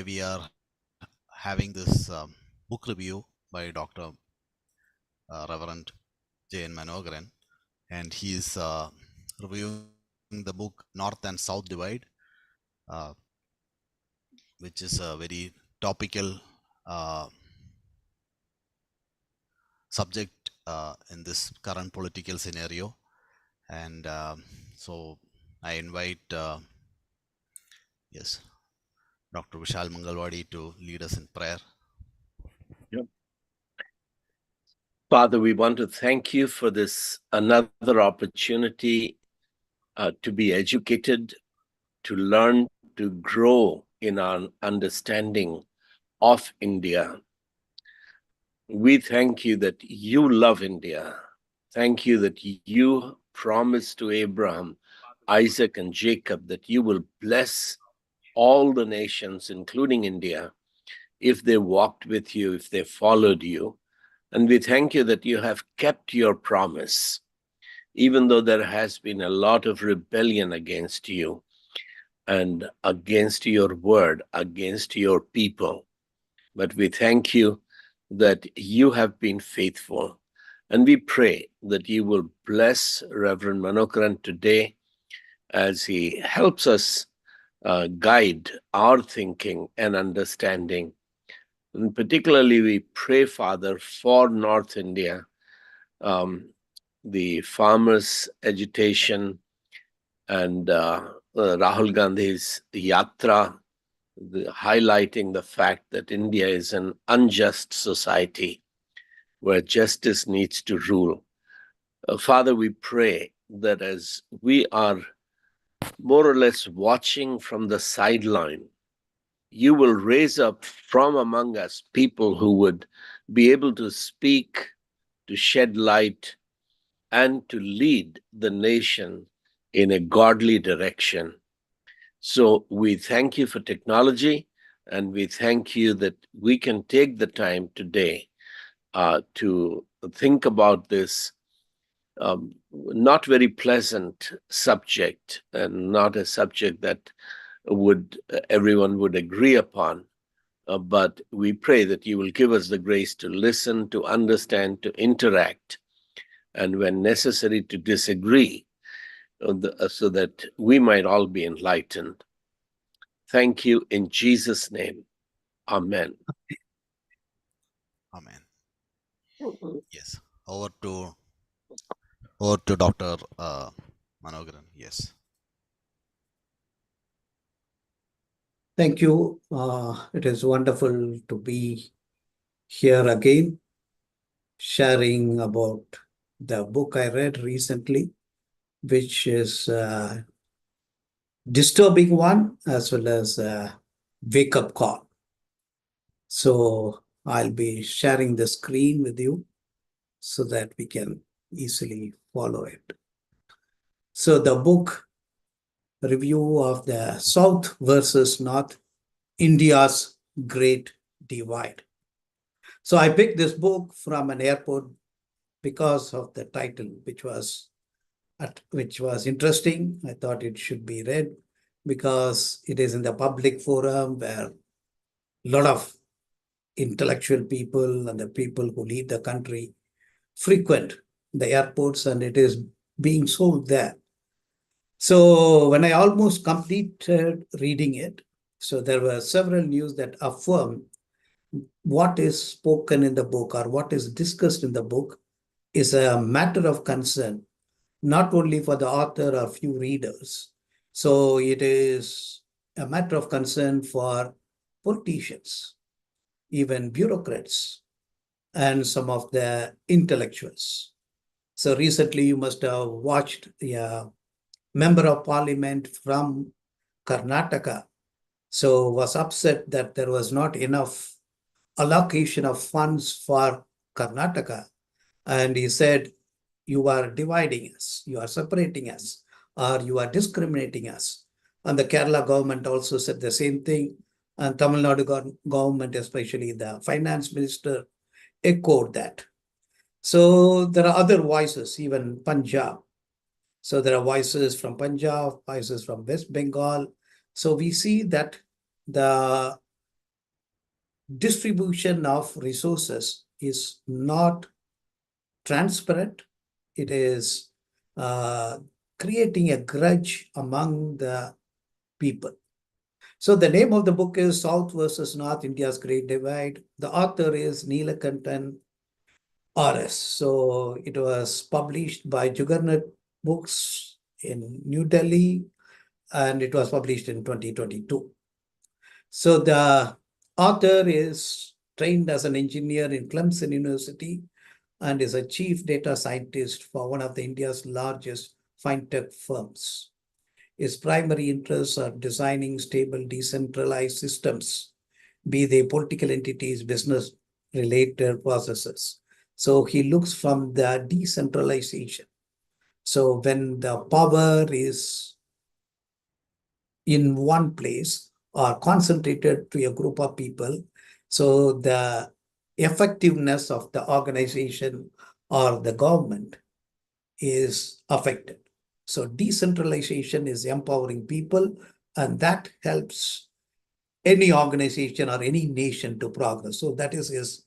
today we are having this book review by Dr. Reverend J.N Manokaran, and he is reviewing the book North and South Divide, which is a very topical subject in this current political scenario. And so I invite Dr. Vishal Mangalwadi to lead us in prayer. Yep. Father, we want to thank you for this another opportunity to be educated, to learn, to grow in our understanding of India. We thank you that you love India. Thank you that you promised to Abraham, Isaac, and Jacob that you will bless all the nations, including India, if they walked with you, if they followed you. And we thank you that you have kept your promise, even though there has been a lot of rebellion against you and against your word, against your people. But we thank you that you have been faithful. And we pray that you will bless Reverend Manokaran today as he helps us guide our thinking and understanding. And particularly, we pray, Father, for North India, the farmers' agitation and Rahul Gandhi's yatra, highlighting the fact that India is an unjust society where justice needs to rule. Father, we pray that as we are more or less watching from the sideline, you will raise up from among us people who would be able to speak, to shed light, and to lead the nation in a godly direction. So we thank you for technology, and we thank you that we can take the time today to think about this not very pleasant subject, and not a subject that everyone would agree upon. But we pray that you will give us the grace to listen, to understand, to interact, and when necessary to disagree, so that we might all be enlightened. Thank you in Jesus' name. Amen. Amen. Yes. Over to Dr. Manokaran. Yes. Thank you. It is wonderful to be here again, sharing about the book I read recently, which is a disturbing one as well as a wake-up call. So I'll be sharing the screen with you so that we can easily follow it. So the book review of the South versus North, India's Great Divide. So I picked this book from an airport because of the title, which was interesting. I thought it should be read because it is in the public forum where a lot of intellectual people and the people who lead the country frequent the airports, and it is being sold there. So when I almost completed reading it, so there were several news that affirm what is spoken in the book or what is discussed in the book is a matter of concern, not only for the author or few readers. So it is a matter of concern for politicians, even bureaucrats, and some of the intellectuals. So recently you must have watched a member of parliament from Karnataka, so was upset that there was not enough allocation of funds for Karnataka. And he said, you are dividing us, you are separating us, or you are discriminating us. And the Kerala government also said the same thing. And Tamil Nadu government, especially the finance minister, echoed that. So there are other voices, even Punjab. So there are voices from Punjab, voices from West Bengal. So we see that the distribution of resources is not transparent. It is creating a grudge among the people. So the name of the book is South versus North, India's Great Divide. The author is Nilakantan R S. So it was published by Juggernaut Books in New Delhi, and it was published in 2022. So the author is trained as an engineer in Clemson University and is a chief data scientist for one of the India's largest fintech firms. His primary interests are designing stable, decentralized systems, be they political entities, business-related processes. So he looks from the decentralization. So when the power is in one place or concentrated to a group of people, so the effectiveness of the organization or the government is affected. So decentralization is empowering people, and that helps any organization or any nation to progress. So that is his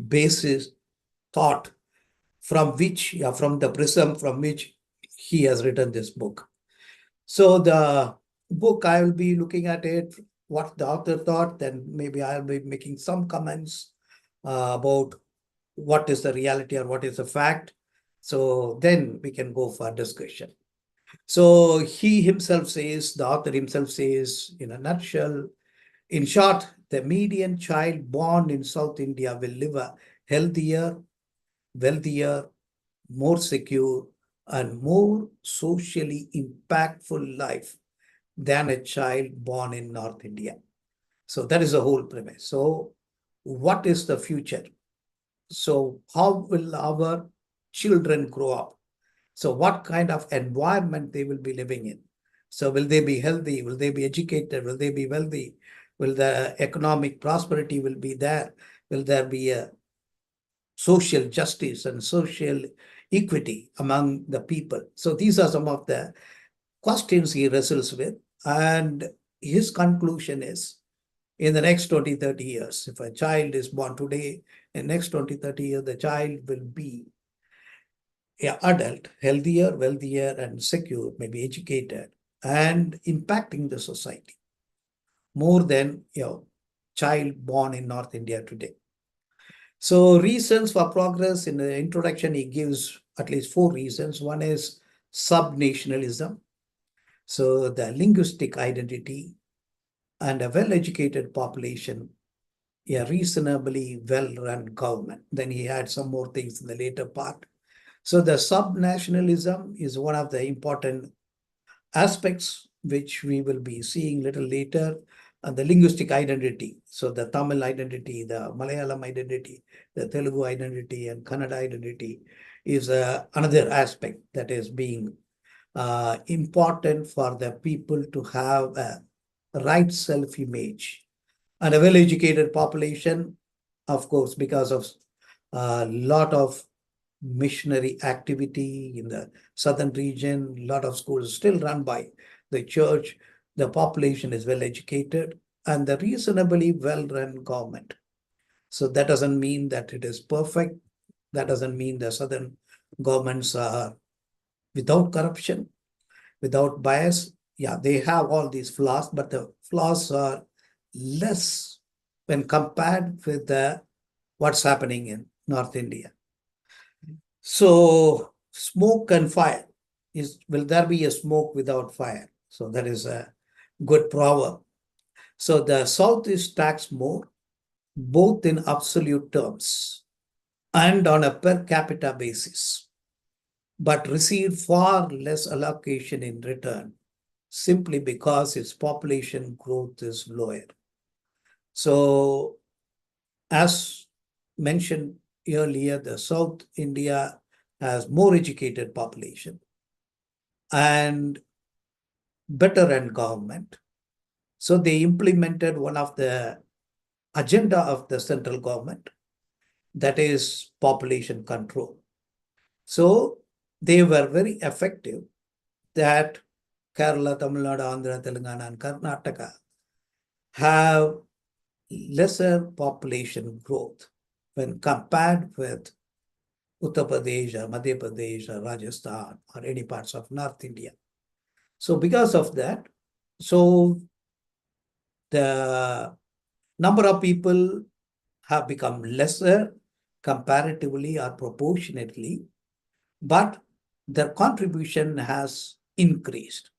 basis thought from the prism from which he has written this book. So the book, I will be looking at it, what the author thought, then maybe I'll be making some comments about what is the reality or what is the fact. So then we can go for discussion. So he himself says, the author himself says, in a nutshell, in short, the median child born in South India will live a healthier, wealthier, more secure, and more socially impactful life than a child born in North India. So that is the whole premise. So what is the future? So how will our children grow up? So what kind of environment they will be living in? So will they be healthy? Will they be educated? Will they be wealthy? Will the economic prosperity will be there? Will there be a social justice and social equity among the people? So these are some of the questions he wrestles with. And his conclusion is, in the next 20, 30 years, if a child is born today, in the next 20, 30 years, the child will be an adult, healthier, wealthier, and secure, maybe educated, and impacting the society more than child born in North India today. So reasons for progress, in the introduction, he gives at least 4 reasons. One is subnationalism. So the linguistic identity and a well-educated population, a reasonably well-run government. Then he had some more things in the later part. So the subnationalism is one of the important aspects which we will be seeing little later. And the linguistic identity, so the Tamil identity, the Malayalam identity, the Telugu identity, and Kannada identity is another aspect that is being important for the people to have a right self-image. And a well-educated population, of course, because of a lot of missionary activity in the southern region, a lot of schools still run by the church, the population is well educated, and the reasonably well-run government. So that doesn't mean that it is perfect. That doesn't mean the southern governments are without corruption, without bias. Yeah, they have all these flaws, but the flaws are less when compared with what's happening in North India. So smoke and fire, will there be a smoke without fire? So that is a good proverb. So the South is taxed more, both in absolute terms and on a per capita basis, but receive far less allocation in return, simply because its population growth is lower. So as mentioned earlier, the South India has more educated population and better run government. So they implemented one of the agenda of the central government, that is population control. So they were very effective that Kerala, Tamil Nadu, Andhra, Telangana, and Karnataka have lesser population growth when compared with Uttar Pradesh or Madhya Pradesh or Rajasthan or any parts of North India. So because of that, so the number of people have become lesser comparatively or proportionately, but their contribution has increased.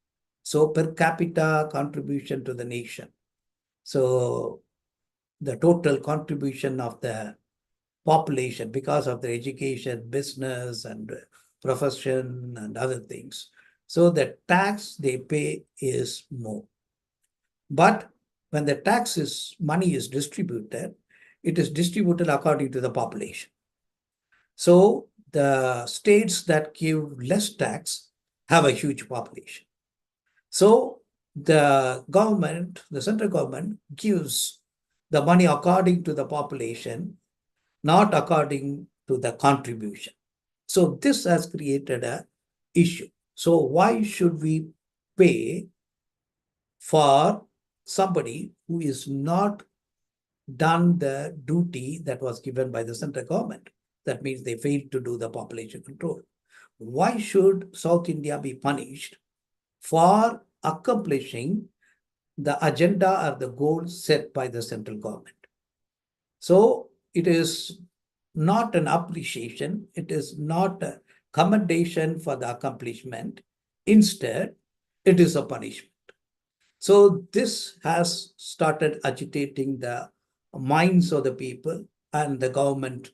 So per capita contribution to the nation. So the total contribution of the population because of their education, business, and profession and other things. So the tax they pay is more. But when the money is distributed, it is distributed according to the population. So the states that give less tax have a huge population. So the government, the central government, gives the money according to the population, not according to the contribution. So this has created an issue. So why should we pay for somebody who is not done the duty that was given by the central government? That means they failed to do the population control. Why should South India be punished for accomplishing the agenda or the goals set by the central government? So it is not an appreciation, it is not a commendation for the accomplishment. Instead, it is a punishment. So this has started agitating the minds of the people, and the government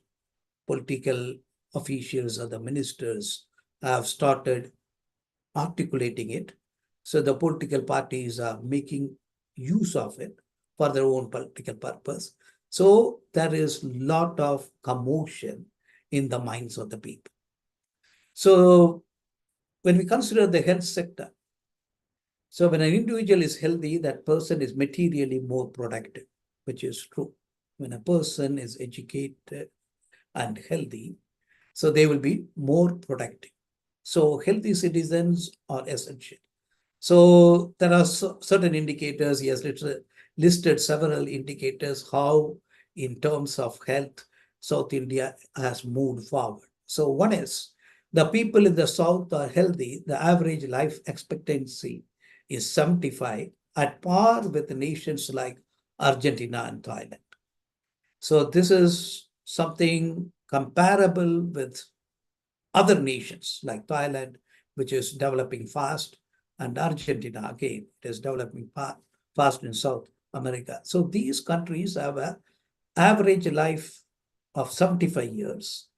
political officials or the ministers have started articulating it. So the political parties are making use of it for their own political purpose. So there is a lot of commotion in the minds of the people. So when we consider the health sector, so when an individual is healthy, that person is materially more productive, which is true. When a person is educated and healthy, so they will be more productive. So healthy citizens are essential. So there are certain indicators. He has listed several indicators how, in terms of health, South India has moved forward. So one is the people in the South are healthy. The average life expectancy is 75, at par with nations like Argentina and Thailand. So this is something comparable with other nations like Thailand, which is developing fast, and Argentina, again, it is developing fast in South America. So these countries have an average life of 75 years,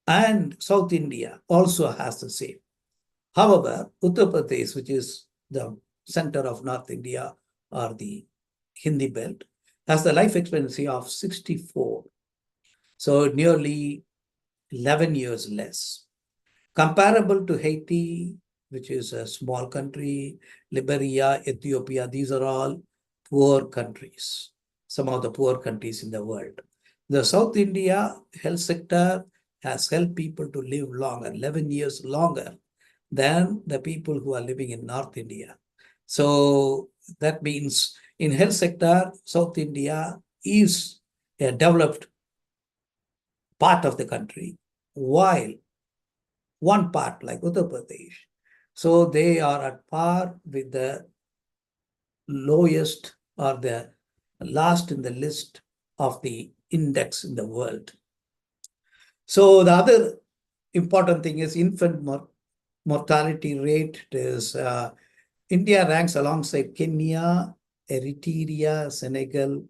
and South India also has the same. However, Uttar Pradesh, which is the center of North India or the Hindi belt, has the life expectancy of 64. So nearly 11 years less. Comparable to Haiti, which is a small country, Liberia, Ethiopia, these are all poor countries, some of the poor countries in the world. The South India health sector has helped people to live longer, 11 years longer than the people who are living in North India. So that means in health sector, South India is a developed part of the country, while one part like Uttar Pradesh, so they are at par with the lowest or the last in the list of the index in the world. So the other important thing is infant mortality rate. Is India ranks alongside Kenya, Eritrea, Senegal,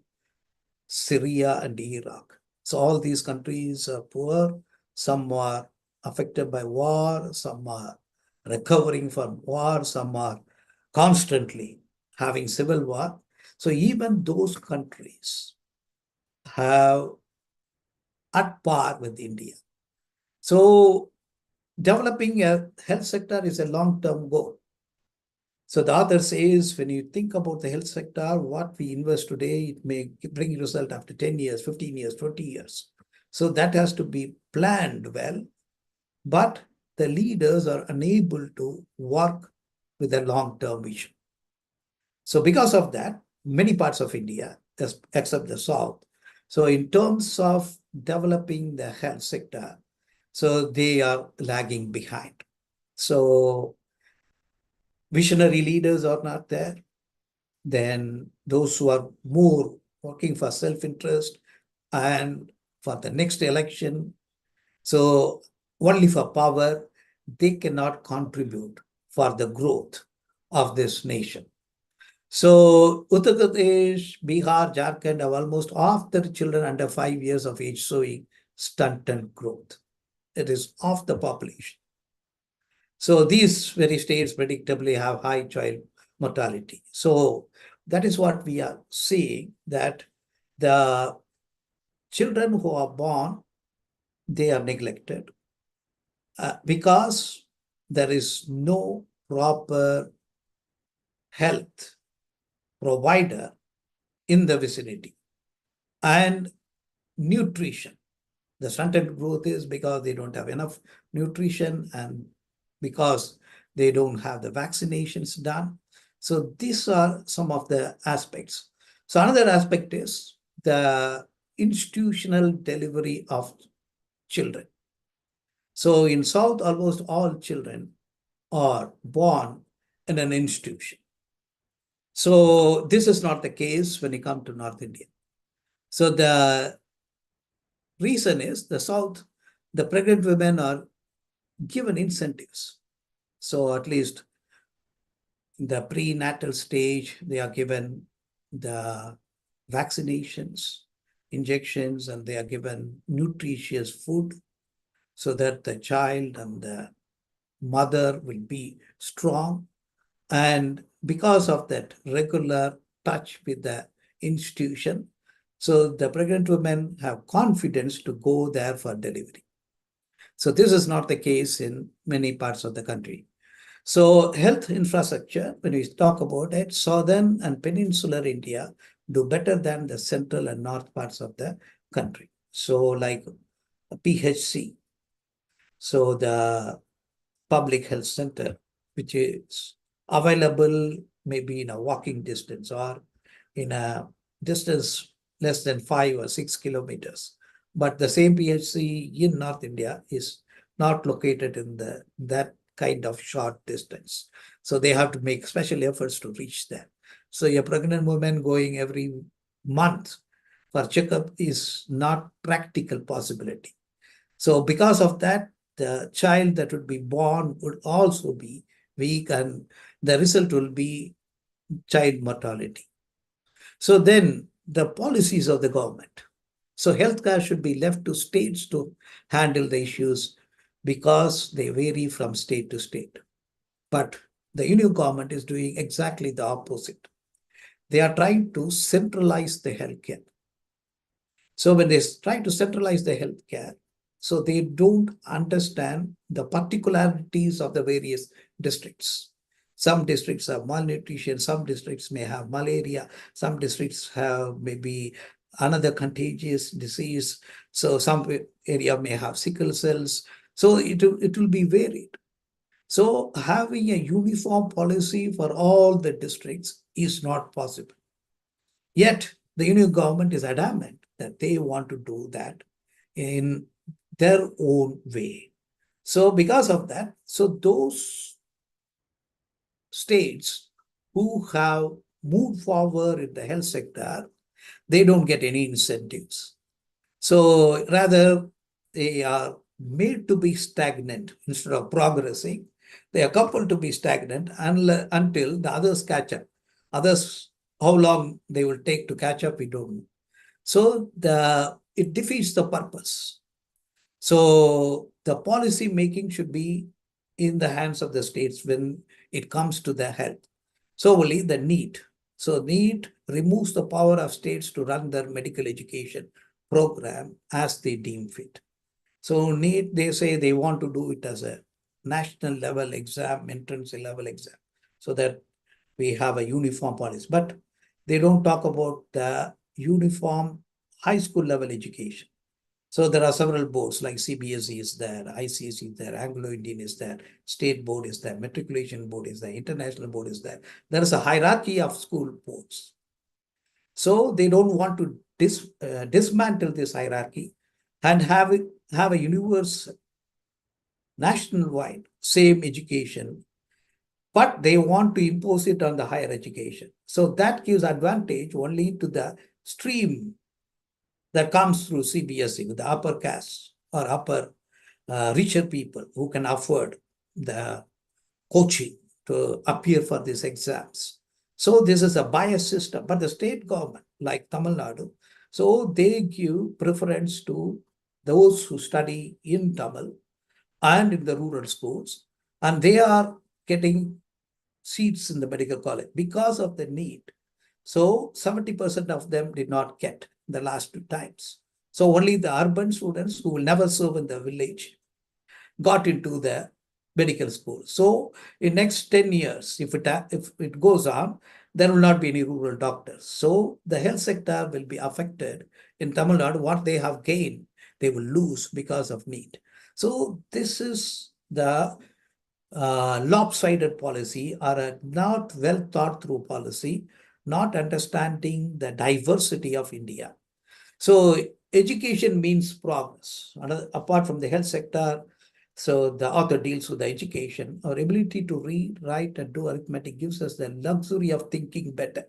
Syria, and Iraq. So all these countries are poor. Some are affected by war, some are recovering from war, some are constantly having civil war. So even those countries have at par with India. So developing a health sector is a long-term goal. So the author says, when you think about the health sector, what we invest today, it may bring result after 10 years, 15 years, 20 years. So that has to be planned well, but the leaders are unable to work with a long-term vision. So because of that, many parts of India, except the South. So in terms of developing the health sector, so they are lagging behind. So visionary leaders are not there. Then those who are more working for self-interest and for the next election, so only for power, they cannot contribute for the growth of this nation. So Uttar Pradesh, Bihar, Jharkhand have almost half their children under 5 years of age showing stunted growth. It is half the population. So these very states predictably have high child mortality. So that is what we are seeing, that the children who are born, they are neglected because there is no proper health provider in the vicinity. And nutrition. The stunted growth is because they don't have enough nutrition and because they don't have the vaccinations done. So these are some of the aspects. So another aspect is the institutional delivery of children. So in South, almost all children are born in an institution. So this is not the case when you come to North India. So the reason is the South, the pregnant women are given incentives. So at least in the prenatal stage, they are given the vaccinations, injections, and they are given nutritious food so that the child and the mother will be strong. And because of that regular touch with the institution, so the pregnant women have confidence to go there for delivery. So this is not the case in many parts of the country. So health infrastructure, when we talk about it, southern and peninsular India do better than the central and north parts of the country. So like a PHC, so the public health center, which is available maybe in a walking distance or in a distance less than 5 or 6 kilometers. But the same PHC in North India is not located in that kind of short distance. So they have to make special efforts to reach there. So a pregnant woman going every month for checkup is not practical possibility. So because of that, the child that would be born would also be weak and the result will be child mortality. So then the policies of the government. So healthcare should be left to states to handle the issues because they vary from state to state. But the Union government is doing exactly the opposite. They are trying to centralize the healthcare. So when they try to centralize the healthcare, so they don't understand the particularities of the various districts. Some districts have malnutrition, some districts may have malaria, some districts have maybe another contagious disease. So some area may have sickle cells. So it will be varied. So having a uniform policy for all the districts is not possible. Yet the Union government is adamant that they want to do that in their own way. So because of that, so those states who have moved forward in the health sector, they don't get any incentives. So rather, they are made to be stagnant instead of progressing. They are coupled to be stagnant until the others catch up. Others, how long they will take to catch up, we don't know. So it defeats the purpose. So the policy making should be in the hands of the states when it comes to the health. So only the NEET. So NEET removes the power of states to run their medical education program as they deem fit. So NEET, they say they want to do it as a national level exam, entrance level exam, so that we have a uniform policy. But they don't talk about the uniform high school level education. So there are several boards like CBSE is there, ICSE is there, Anglo-Indian is there, State Board is there, Matriculation Board is there, International Board is there. There is a hierarchy of school boards. So they don't want to dismantle this hierarchy and have a universal, national-wide, same education, but they want to impose it on the higher education. So that gives advantage only to the stream that comes through CBSE with the upper caste or upper richer people who can afford the coaching to appear for these exams. So this is a bias system, but the state government, like Tamil Nadu, so they give preference to those who study in Tamil and in the rural schools, and they are getting seats in the medical college because of the need. So 70% of them did not get the last 2 times. So only the urban students who will never serve in the village got into the medical school. So in next 10 years, if it goes on, there will not be any rural doctors. So the health sector will be affected in Tamil Nadu. What they have gained, they will lose because of need. So this is the lopsided policy or a not well thought through policy, not understanding the diversity of India. So education means progress. Apart from the health sector, so the author deals with the education. Our ability to read, write, and do arithmetic gives us the luxury of thinking better.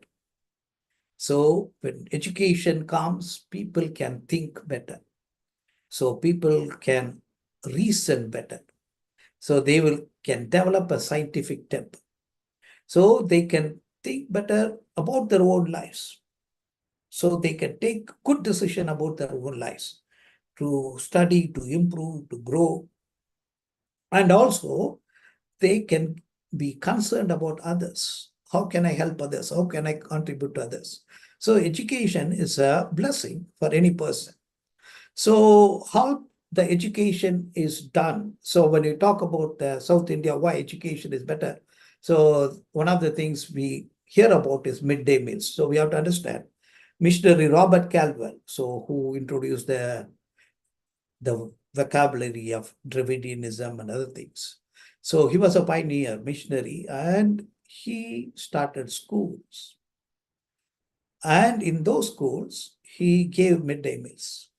So when education comes, people can think better. So people can reason better. So they can develop a scientific temper. So they can think better about their own lives. So they can take good decision about their own lives, to study, to improve, to grow. And also they can be concerned about others. How can I help others? How can I contribute to others? So education is a blessing for any person. So how the education is done. So when you talk about South India, why education is better. So one of the things we hear about is midday meals. So we have to understand missionary Robert Caldwell, so who introduced the vocabulary of Dravidianism and other things. So he was a pioneer missionary and he started schools. And in those schools, he gave midday meals.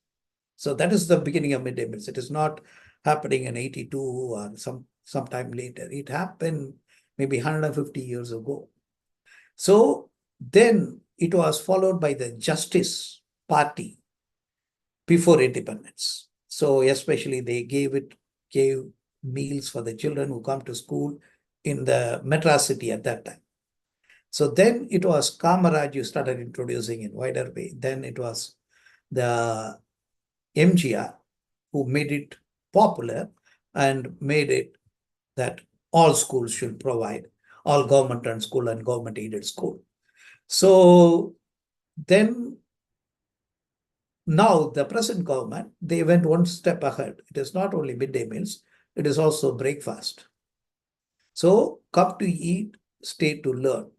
So that is the beginning of midday meals. It is not happening in 82 or sometime later. It happened maybe 150 years ago. So then it was followed by the Justice Party before independence. So especially they gave meals for the children who come to school in the Madras city at that time. So then it was Kamaraj you started introducing in wider way. Then it was the M.Th who made it popular and made it that all schools should provide, all government-run school and government-aided school. So then now the present government, they went one step ahead. It is not only midday meals, it is also breakfast. So come to eat, stay to learn.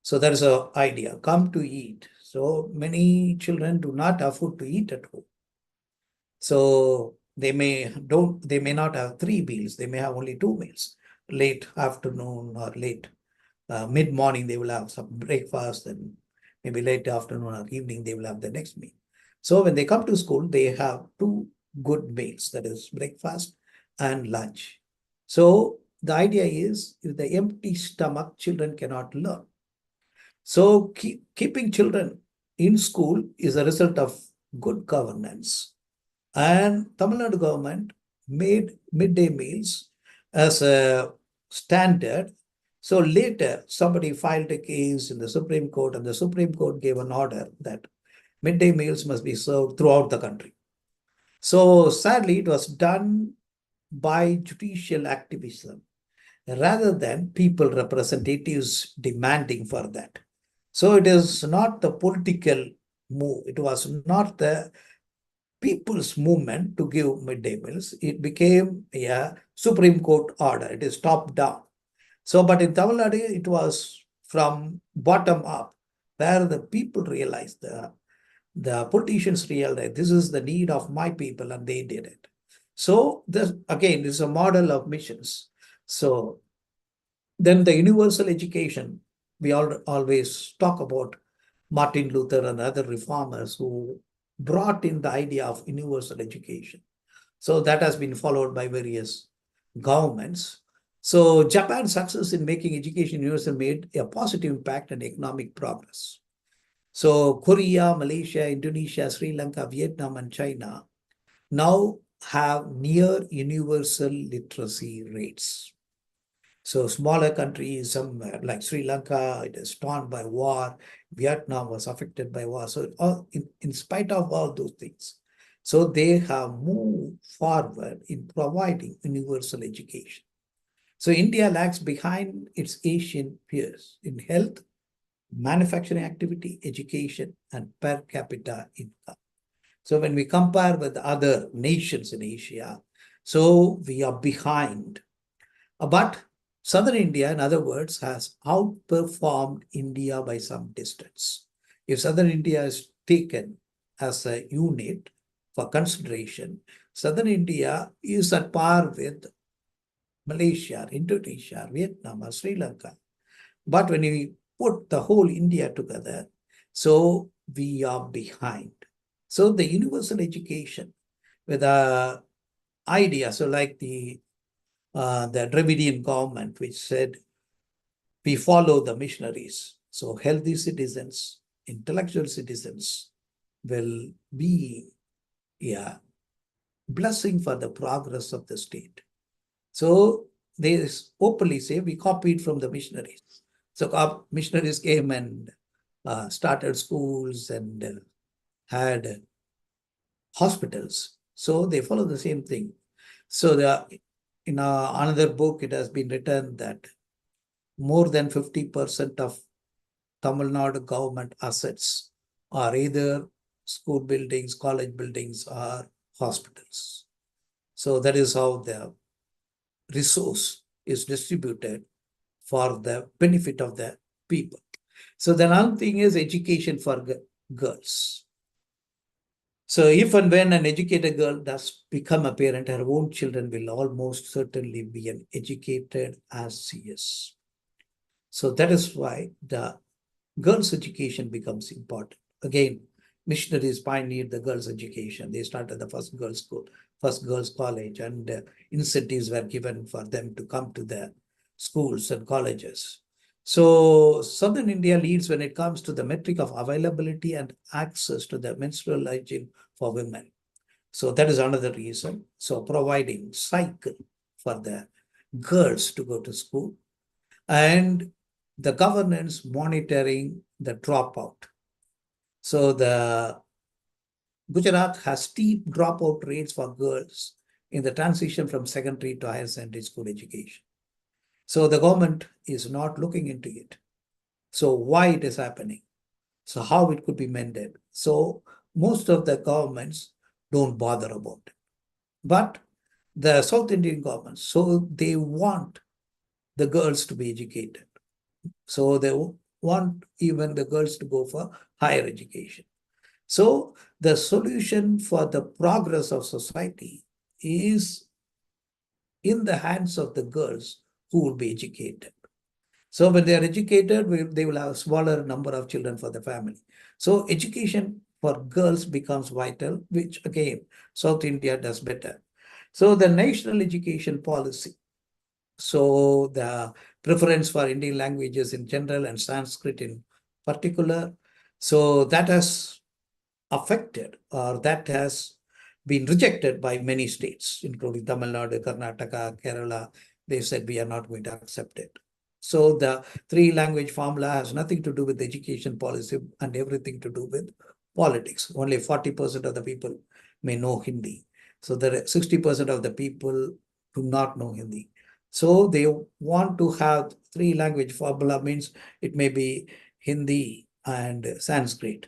So that is an idea, come to eat. So many children do not have food to eat at home. So they may not have 3 meals, they may have only 2 meals, late afternoon or late mid-morning, they will have some breakfast, and maybe late afternoon or evening, they will have the next meal. So when they come to school, they have 2 good meals, that is breakfast and lunch. So the idea is, if the empty stomach, children cannot learn. So keeping children in school is a result of good governance. And Tamil Nadu government made midday meals as a standard. So later, somebody filed a case in the Supreme Court, and the Supreme Court gave an order that midday meals must be served throughout the country. So sadly, it was done by judicial activism rather than people representatives demanding for that. So it is not the political move. It was not the people's movement to give midday meals. It became a Supreme Court order. It is top down. So, but in Tamil Nadu, it was from bottom up, where the people realized, the politicians realized this is the need of my people, and they did it. So this again is a model of missions. So then the universal education, we always talk about Martin Luther and other reformers who brought in the idea of universal education. So that has been followed by various governments. So Japan's success in making education universal made a positive impact on economic progress. So Korea, Malaysia, Indonesia, Sri Lanka, Vietnam, and China now have near universal literacy rates. So smaller countries, some like Sri Lanka, it is torn by war. Vietnam was affected by war. So in spite of all those things, so they have moved forward in providing universal education. So India lags behind its Asian peers in health, manufacturing activity, education, and per capita income. So when we compare with other nations in Asia, so we are behind. But Southern India, in other words, has outperformed India by some distance. If Southern India is taken as a unit for consideration, Southern India is at par with Malaysia, Indonesia, Vietnam, or Sri Lanka. But when we put the whole India together, so we are behind. So the universal education with a idea, so like the Dravidian government, which said we follow the missionaries. So healthy citizens, intellectual citizens will be a blessing for the progress of the state. So they openly say we copied from the missionaries. So missionaries came and started schools and had hospitals. So they follow the same thing. So in another book, it has been written that more than 50% of Tamil Nadu government assets are either school buildings, college buildings, or hospitals. So that is how the resource is distributed for the benefit of the people. So the another thing is education for girls. So if and when an educated girl does become a parent, her own children will almost certainly be an educated as she is. So that is why the girls' education becomes important. Again, missionaries pioneered the girls' education. They started the first girls' school, first girls' college, and incentives were given for them to come to the schools and colleges. So Southern India leads when it comes to the metric of availability and access to the menstrual hygiene for women. So that is another reason. So providing cycle for the girls to go to school and the governance monitoring the dropout. So the Gujarat has steep dropout rates for girls in the transition from secondary to higher secondary school education. So the government is not looking into it. So why it is happening? So how it could be mended? So most of the governments don't bother about it. But the South Indian governments, so they want the girls to be educated. So they want even the girls to go for higher education. So the solution for the progress of society is in the hands of the girls who will be educated. So when they are educated, they will have a smaller number of children for the family. So education for girls becomes vital, which again, South India does better. So the national education policy. So the preference for Indian languages in general and Sanskrit in particular. So that has affected or that has been rejected by many states, including Tamil Nadu, Karnataka, Kerala. They said we are not going to accept it. So the three language formula has nothing to do with education policy and everything to do with politics. Only 40% of the people may know Hindi. So there 60% of the people do not know Hindi. So they want to have three language formula means it may be Hindi and Sanskrit.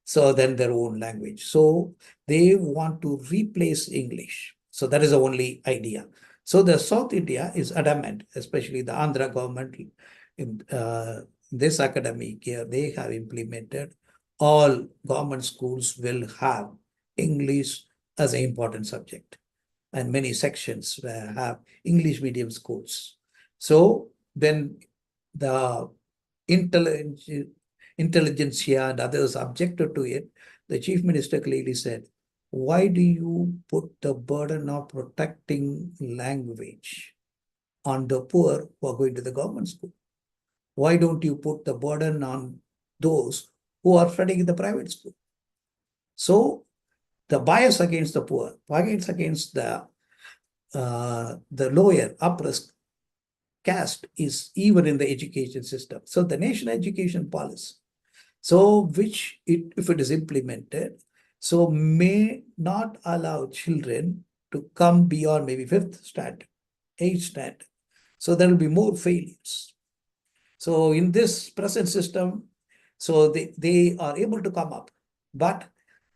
So then their own language. So they want to replace English. So that is the only idea. So the South India is adamant, especially the Andhra government in this academic year, they have implemented all government schools will have English as an important subject. And many sections have English medium schools. So then the intelligentsia and others objected to it, the chief minister clearly said, why do you put the burden of protecting language on the poor who are going to the government school? Why don't you put the burden on those who are studying in the private school? So the bias against the poor, bias against the lower, oppressed caste is even in the education system. So the national education policy, so which if it is implemented, so may not allow children to come beyond maybe 5th standard, 8th standard. So there will be more failures. So in this present system, so they are able to come up, but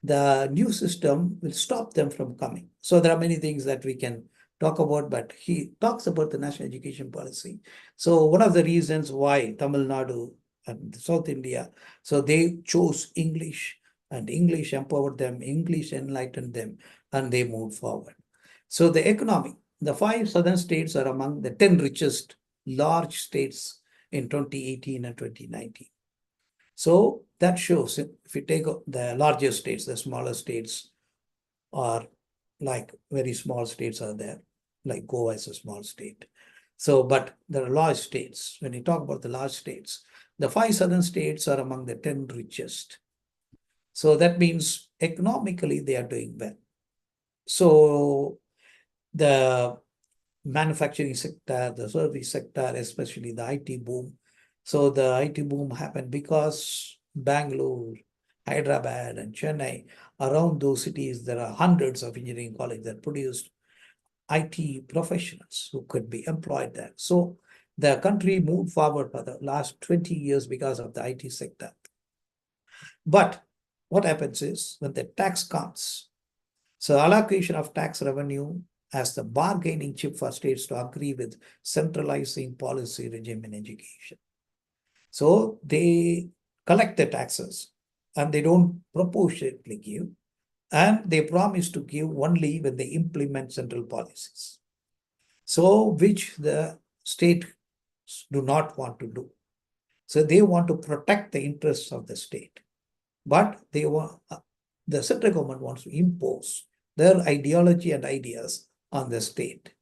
the new system will stop them from coming. So there are many things that we can talk about, but he talks about the national education policy. So one of the reasons why Tamil Nadu and South India, so they chose English, and English empowered them, English enlightened them, and they moved forward. So the economy, the 5 southern states are among the 10 richest large states in 2018 and 2019. So that shows, if you take the larger states, the smaller states are like very small states are there, like Goa is a small state. So, but there are large states. When you talk about the large states, the 5 southern states are among the 10 richest. So that means economically they are doing well. So the manufacturing sector, the service sector, especially the IT boom. So the IT boom happened because Bangalore, Hyderabad, and Chennai, around those cities, there are hundreds of engineering colleges that produced IT professionals who could be employed there. So the country moved forward for the last 20 years because of the IT sector. But what happens is when the tax comes, so allocation of tax revenue as the bargaining chip for states to agree with centralizing policy regime in education. So they collect the taxes and they don't proportionately give, and they promise to give only when they implement central policies. So which the state do not want to do. So they want to protect the interests of the state, but they want the central government wants to impose their ideology and ideas on the state.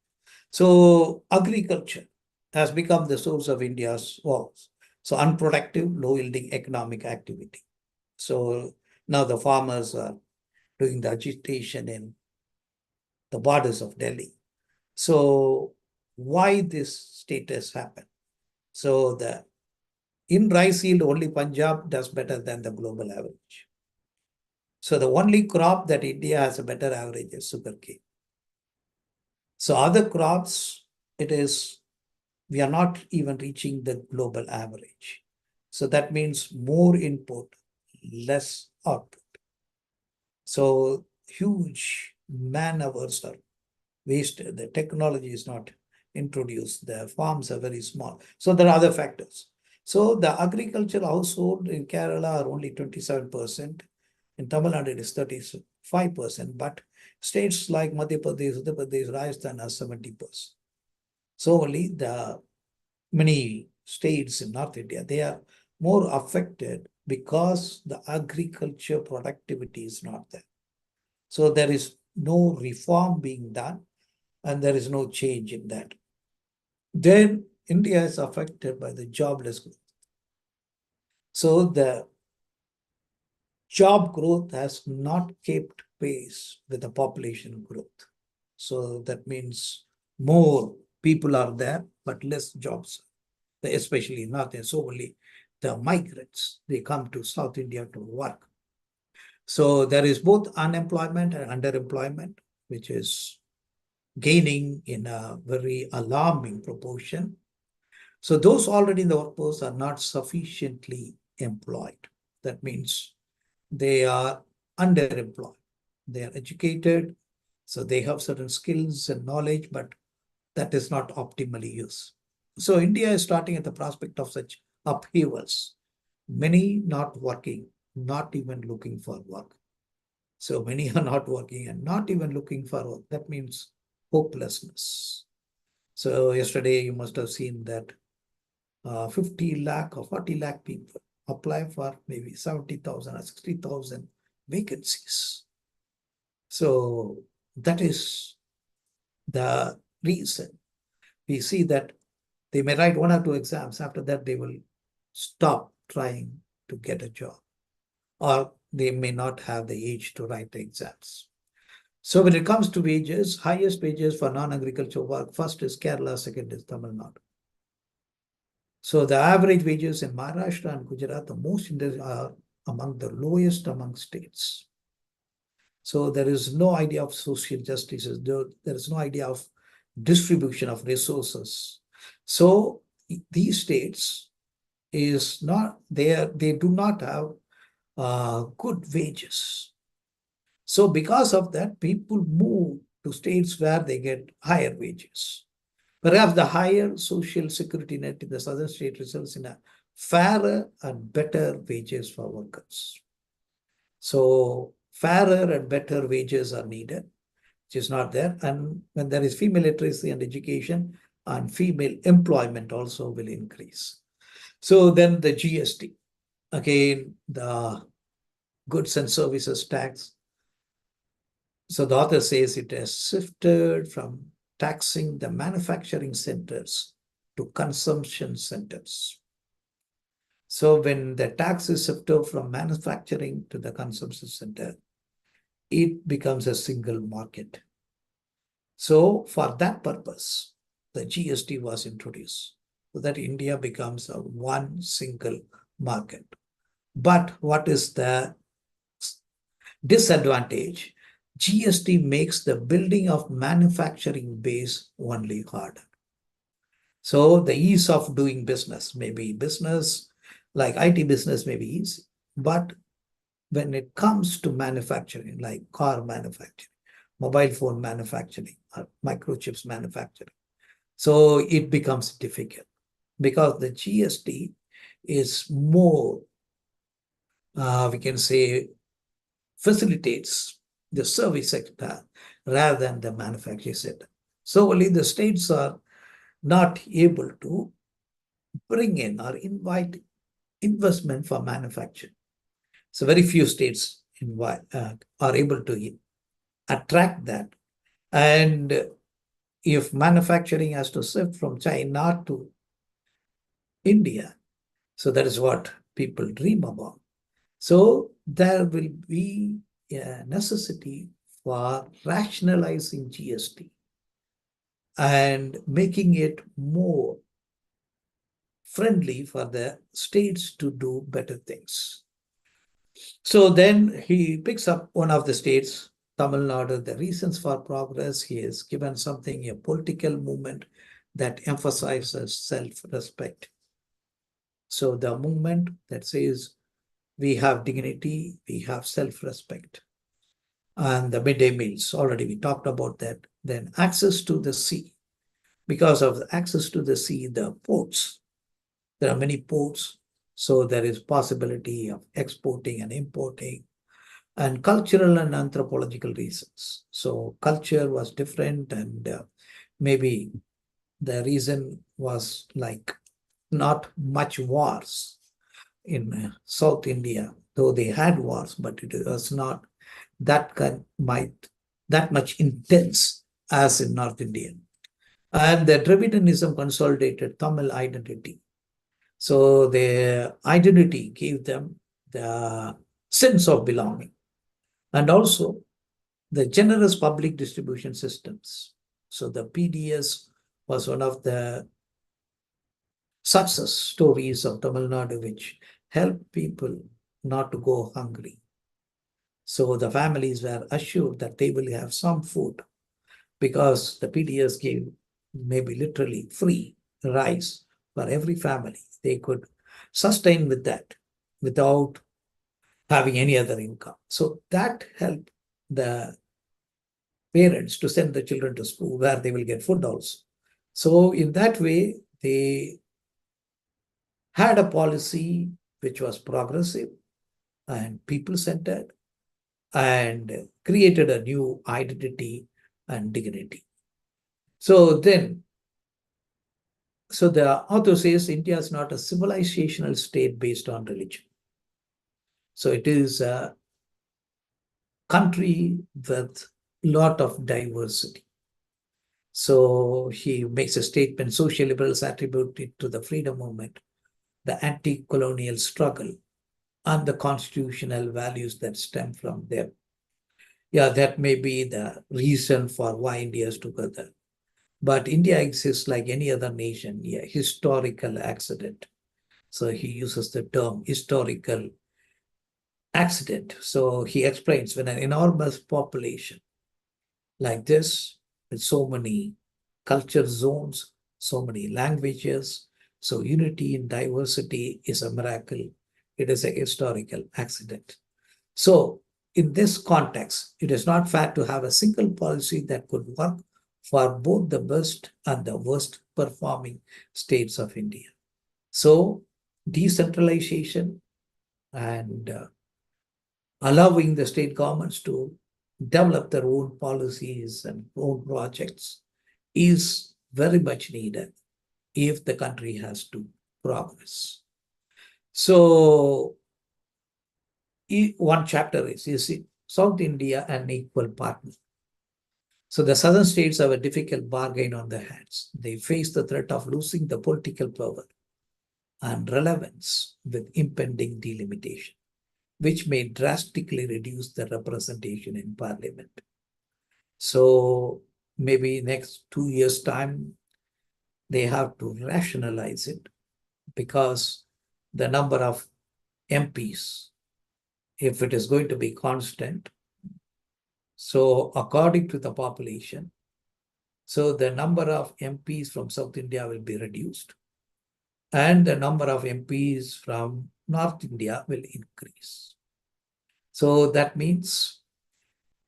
So agriculture has become the source of India's wealth. So unproductive, low-yielding economic activity. So now the farmers are doing the agitation in the borders of Delhi. So why this status happened? So in rice yield, only Punjab does better than the global average. So the only crop that India has a better average is sugarcane. So other crops, we are not even reaching the global average. So that means more input, less output. So huge man hours are wasted. The technology is not introduced. The farms are very small. So there are other factors. So the agricultural household in Kerala are only 27%. In Tamil Nadu, it is 35%. But states like Madhya Pradesh, Uttar Pradesh, Rajasthan are 70%. So only the many states in North India, they are more affected because the agriculture productivity is not there. So there is no reform being done and there is no change in that. Then India is affected by the jobless growth. So the job growth has not kept pace with the population growth. So that means more people are there, but less jobs, especially in North India. So only the migrants, they come to South India to work. So there is both unemployment and underemployment, which is gaining in a very alarming proportion. So those already in the workforce are not sufficiently employed. That means they are underemployed. They are educated, so they have certain skills and knowledge, but that is not optimally used. So India is starting at the prospect of such upheavals. Many not working, not even looking for work. So many are not working and not even looking for work. That means hopelessness. So yesterday you must have seen that 50 lakh or 40 lakh people apply for maybe 70,000 or 60,000 vacancies. So that is the reason. We see that they may write 1 or 2 exams. After that, they will stop trying to get a job, or they may not have the age to write the exams. So when it comes to wages, highest wages for non-agricultural work, first is Kerala, second is Tamil Nadu. So the average wages in Maharashtra and Gujarat, the most are among the lowest among states. So there is no idea of social justice. There is no idea of distribution of resources. So these states is not there. They do not have good wages. So because of that, people move to states where they get higher wages. Perhaps the higher social security net in the southern state results in a fairer and better wages for workers. So fairer and better wages are needed, which is not there. And when there is female literacy and education, and female employment also will increase. So then the GST, again, the goods and services tax. So the author says it has shifted from taxing the manufacturing centers to consumption centers. So when the tax is shifted from manufacturing to the consumption center, it becomes a single market. So for that purpose, the GST was introduced so that India becomes a one single market. But what is the disadvantage? GST makes the building of manufacturing base only harder. So the ease of doing business, maybe business like IT business may be easy, but when it comes to manufacturing, like car manufacturing, mobile phone manufacturing, or microchips manufacturing, so it becomes difficult because the GST is more, we can say, facilitates the service sector rather than the manufacturing sector. So only the states are not able to bring in or invite investment for manufacturing. So very few states are able to attract that. And if manufacturing has to shift from China to India, so that is what people dream about. So there will be a necessity for rationalizing GST and making it more friendly for the states to do better things. So then he picks up one of the states, Tamil Nadu, the reasons for progress. He has given something, a political movement that emphasizes self-respect. So the movement that says we have dignity, we have self-respect. And the midday meals, already we talked about that. Then access to the sea. Because of the access to the sea, the ports, there are many ports, so there is possibility of exporting and importing, and cultural and anthropological reasons. So culture was different, and maybe the reason was like not much wars in South India, though they had wars, but it was not that much intense as in North India. And the Dravidianism consolidated Tamil identity. So their identity gave them the sense of belonging, and also the generous public distribution systems. So the PDS was one of the success stories of Tamil Nadu, which helped people not to go hungry. So the families were assured that they will have some food because the PDS gave maybe literally free rice for every family. They could sustain with that without having any other income. So that helped the parents to send the children to school where they will get food also. So in that way, they had a policy which was progressive and people-centered and created a new identity and dignity. So then So the author says India is not a civilizational state based on religion. So it is a country with lot of diversity. So he makes a statement, social liberals attribute it to the freedom movement, the anti-colonial struggle, and the constitutional values that stem from them. Yeah, that may be the reason for why India is together. But India exists like any other nation, yeah, historical accident. So he uses the term historical accident. So he explains when an enormous population like this, with so many culture zones, so many languages, so unity in diversity is a miracle. It is a historical accident. So in this context, it is not fair to have a single policy that could work for both the best and the worst performing states of India. So decentralization and allowing the state governments to develop their own policies and own projects is very much needed if the country has to progress. So one chapter is South India an equal partner? So the southern states have a difficult bargain on their hands. They face the threat of losing the political power and relevance with impending delimitation, which may drastically reduce the representation in parliament. So maybe next 2 years' time, they have to rationalize it because the number of MPs, if it is going to be constant, so according to the population, so the number of MPs from South India will be reduced and the number of MPs from North India will increase. So that means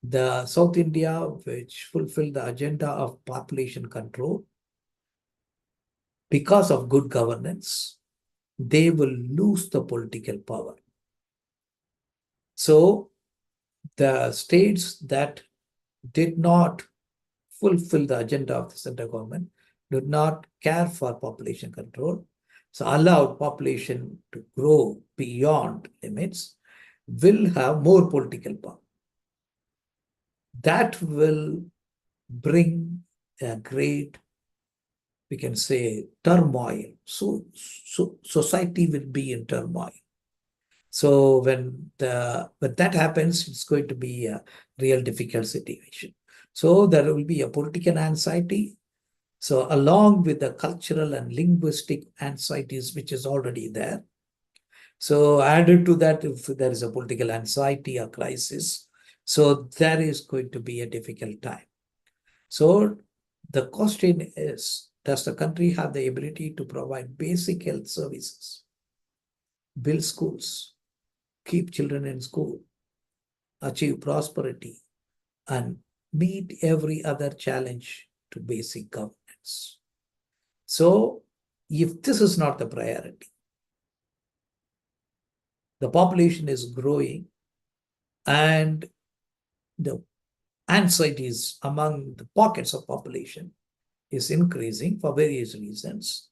the South India, which fulfill the agenda of population control, because of good governance, they will lose the political power. So the states that did not fulfill the agenda of the central government did not care for population control, so allowed population to grow beyond limits, will have more political power. That will bring a great, we can say, turmoil. So society will be in turmoil. So when that happens, it's going to be a real difficult situation. So there will be a political anxiety. So along with the cultural and linguistic anxieties, which is already there. So added to that, if there is a political anxiety or crisis, so there is going to be a difficult time. So the question is, does the country have the ability to provide basic health services, build schools, keep children in school, achieve prosperity, and meet every other challenge to basic governance? So if this is not the priority, the population is growing and the anxieties among the pockets of population is increasing for various reasons.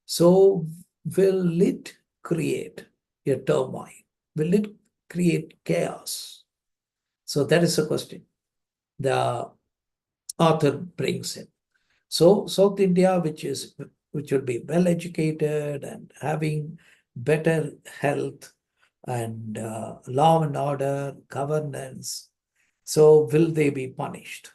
So will it create a turmoil? Will it create chaos? So that is a question the author brings in. So South India, which will be well educated and having better health and law and order, governance. So will they be punished?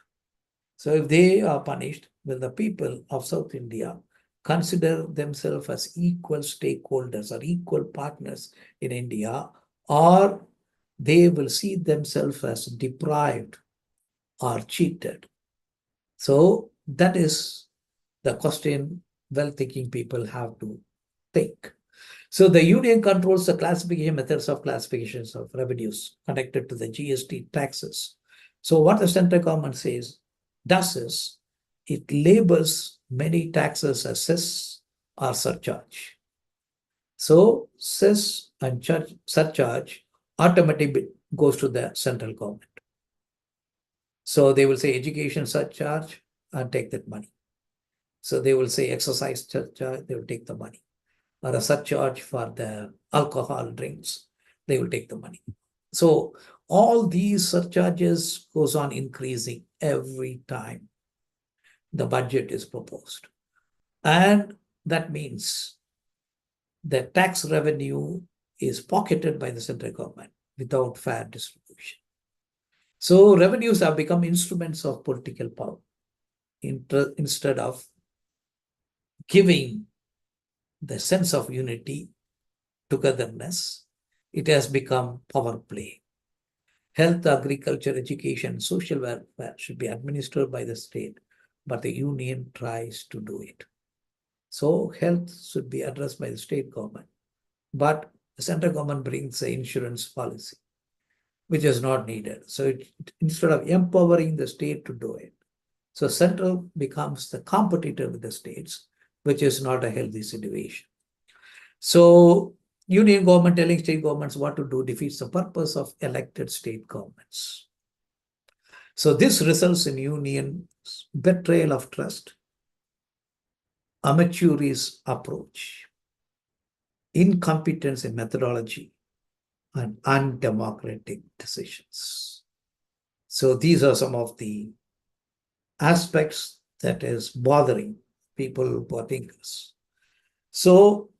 So if they are punished, will the people of South India consider themselves as equal stakeholders or equal partners in India, or they will see themselves as deprived or cheated? So that is the question well-thinking people have to think. So the union controls the classification methods of classifications of revenues connected to the GST taxes. So what the central government does is it labels many taxes as cess or surcharge. So cess and surcharge automatically goes to the central government. So they will say education surcharge and take that money. So they will say exercise surcharge, they will take the money. Or a surcharge for the alcohol drinks, they will take the money. So all these surcharges goes on increasing every time the budget is proposed. And that means the tax revenue is pocketed by the central government without fair distribution. So revenues have become instruments of political power instead of giving the sense of unity, togetherness. It has become power play. Health, agriculture, education, social welfare should be administered by the state, but the union tries to do it. So health should be addressed by the state government, but the central government brings the insurance policy, which is not needed. So instead of empowering the state to do it, so central becomes the competitor with the states, which is not a healthy situation. So union government telling state governments what to do defeats the purpose of elected state governments. So this results in union betrayal of trust, amateurish approach, incompetence in methodology, and undemocratic decisions. So these are some of the aspects that is bothering people who are thinkers. So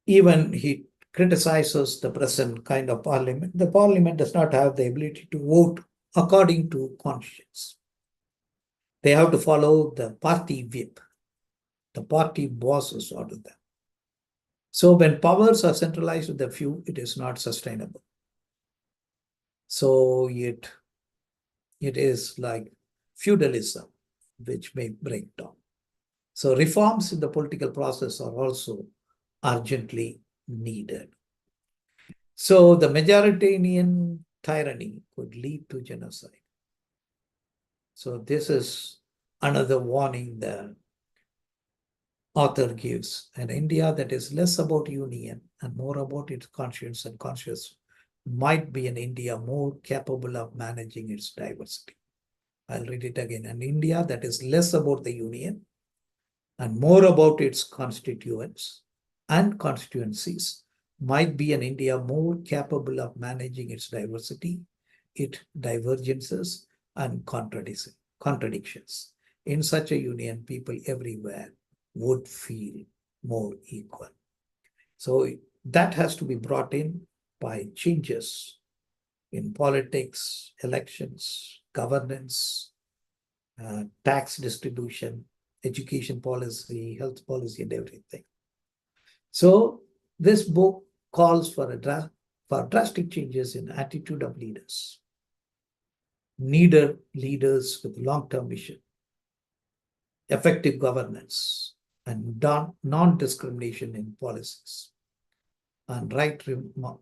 even he criticizes the present kind of parliament. The parliament does not have the ability to vote according to conscience. They have to follow the party whip. The party bosses order them. So when powers are centralized with the few, it is not sustainable. So it is like feudalism, which may break down. So reforms in the political process are also urgently needed. So the majoritarian tyranny could lead to genocide. So this is another warning the author gives. An India that is less about union and more about its conscience and conscious might be an India more capable of managing its diversity. I'll read it again. An India that is less about the union and more about its constituents and constituencies might be an India more capable of managing its diversity, its divergences, and contradictions. In such a union, people everywhere would feel more equal. So that has to be brought in by changes in politics, elections, governance, tax distribution, education policy, health policy, and everything. So this book calls for drastic changes in attitude of leaders. Needed leaders with long-term vision, effective governance, and non-discrimination in policies, and right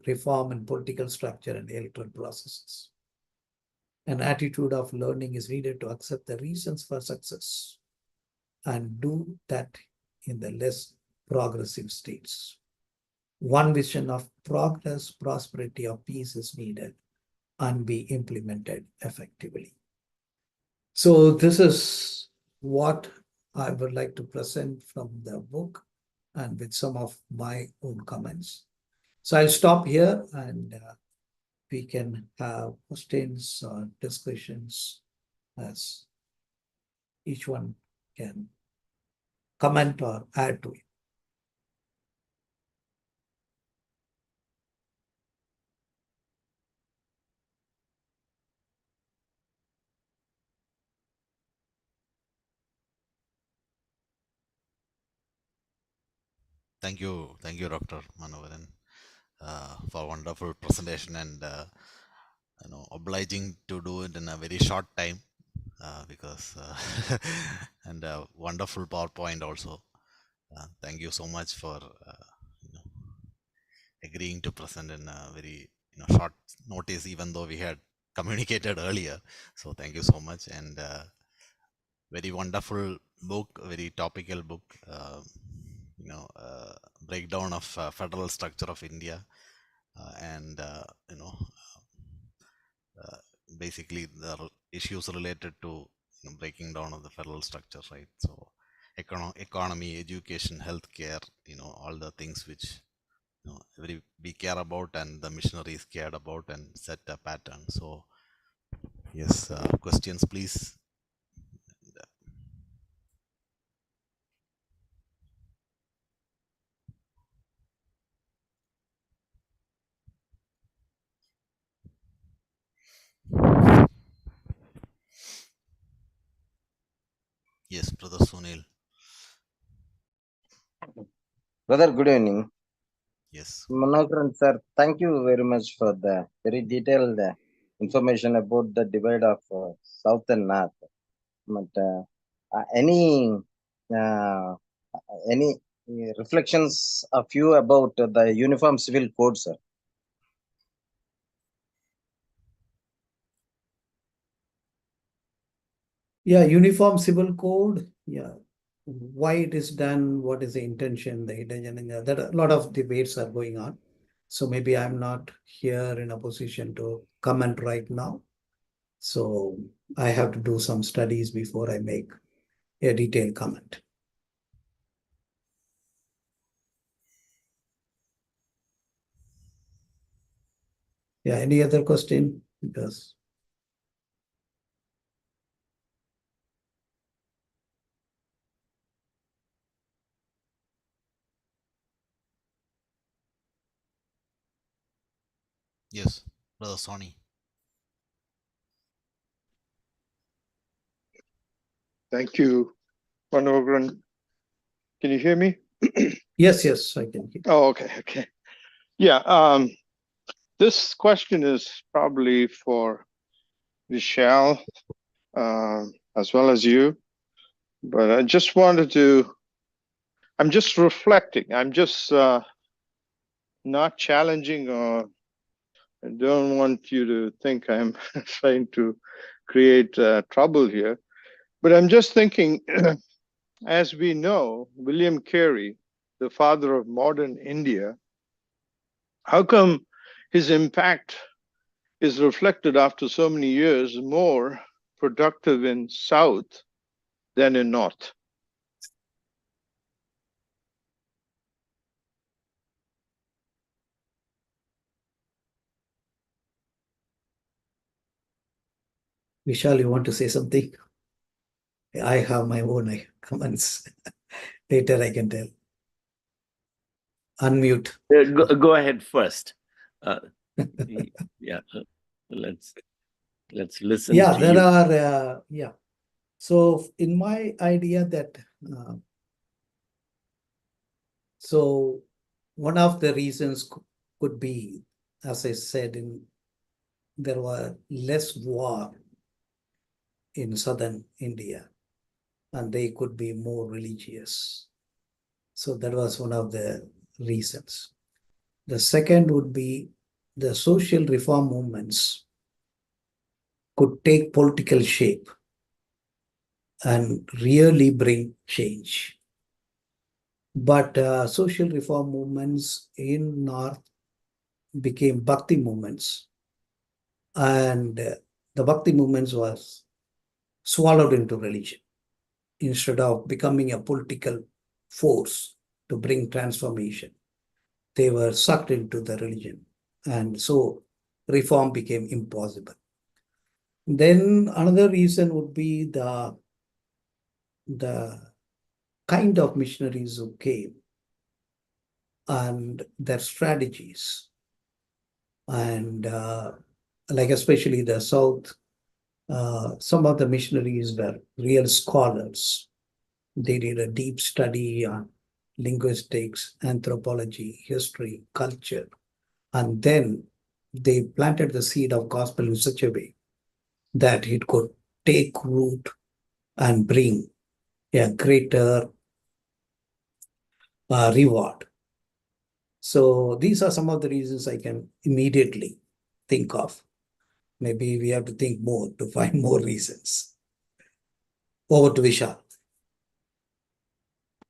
reform in political structure and electoral processes. An attitude of learning is needed to accept the reasons for success and do that in the less progressive states. One vision of progress, prosperity, or peace is needed and be implemented effectively. So this is what I would like to present from the book and with some of my own comments. So I'll stop here and we can have questions or discussions as each one can comment or add to it. Thank you, Dr. Manokaran, for wonderful presentation and obliging to do it in a very short time because and a wonderful PowerPoint also. Thank you so much for agreeing to present in a very short notice, even though we had communicated earlier. So thank you so much, and very wonderful book, very topical book. Breakdown of federal structure of India, and basically the issues related to breaking down of the federal structure, right? So economy, education, healthcare, all the things which we care about and the missionaries cared about and set a pattern. So yes, questions please. Yes, Brother Sunil. Brother, good evening. Yes. Manokaran sir, thank you very much for the very detailed information about the divide of South and North. But any uh, any reflections of you about the Uniform Civil Code, sir? Yeah, Uniform Civil Code. Yeah. Why it is done, what is the intention, the hidden agenda. That a lot of debates are going on. So maybe I'm not here in a position to comment right now. So I have to do some studies before I make a detailed comment. Yeah, any other question? Because Yes, Brother Sonny. Thank you, Manokaran. Can you hear me? yes, I can hear. Oh, okay. Yeah, this question is probably for Vishal, as well as you, but I just wanted to, I'm just reflecting. I'm just not challenging, or I don't want you to think I'm trying to create trouble here, but I'm just thinking, as we know, William Carey, the father of modern India, how come his impact is reflected after so many years more productive in South than in North? Vishal, you want to say something? I have my own comments. Later I can tell. Unmute. Go ahead first. Yeah, let's listen. Yeah, to there you. are. Yeah. So in my idea that so one of the reasons could be, as I said, there were less war in southern India, and they could be more religious. So that was one of the reasons. The second would be the social reform movements could take political shape and really bring change. But social reform movements in North became Bhakti movements. And the Bhakti movements was swallowed into religion instead of becoming a political force to bring transformation. They were sucked into the religion. And so reform became impossible. Then another reason would be the kind of missionaries who came and their strategies. And like especially the South, some of the missionaries were real scholars. They did a deep study on linguistics, anthropology, history, culture, and then they planted the seed of gospel in such a way that it could take root and bring a greater reward. So these are some of the reasons I can immediately think of. Maybe we have to think more to find more reasons. Over to Vishal.